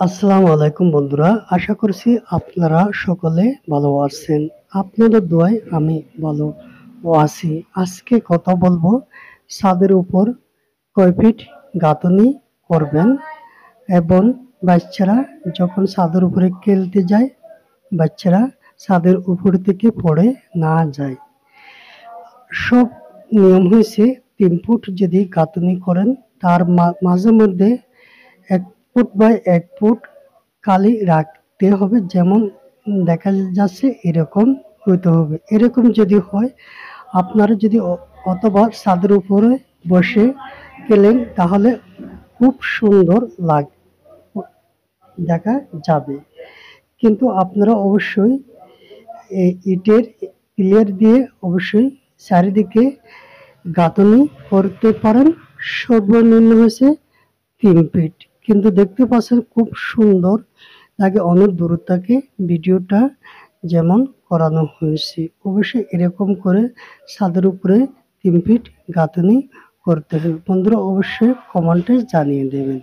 আসসালামু আলাইকুম বন্ধুরা, আশা করছি আপনারা সকলে ভালো আছেন। আপনাদের দোয়ায় আমি ভালো আছি। আজকে কথা বলবো ছাদের উপর কয় ফিট গাঁথনি করবেন এবং বাচ্চারা যখন ছাদের উপরে খেলতে যায়, বাচ্চারা ছাদের উপর থেকে পড়ে না যায়। সব নিয়ম হয়েছে 3 ফুট যদি গাঁথনি করেন, তার মাঝে মধ্যে 1 ফুট বাই 1 ফুট কালি রাখতে হবে, যেমন দেখা যাচ্ছে এরকম হইতে হবে। এরকম যদি হয়, আপনারা যদি অথবা ছাদের উপরে বসে গেলেন তাহলে খুব সুন্দর দেখা যাবে। কিন্তু আপনারা অবশ্যই ইটের পিলার দিয়ে অবশ্যই চারিদিকে গাঁথনি করতে পারেন। সর্বনিম্ন হয়েছে 3 ফিট, কিন্তু দেখতে পাচ্ছেন খুব সুন্দর লাগে অনেক দূর থেকে ভিডিওটা যেমন করানো হয়েছে। অবশ্যই এরকম করে ছাদের উপরে 3 ফিট গাঁথনি করতে হবে। বন্ধুরা অবশ্যই কমেন্টে জানিয়ে দেবেন।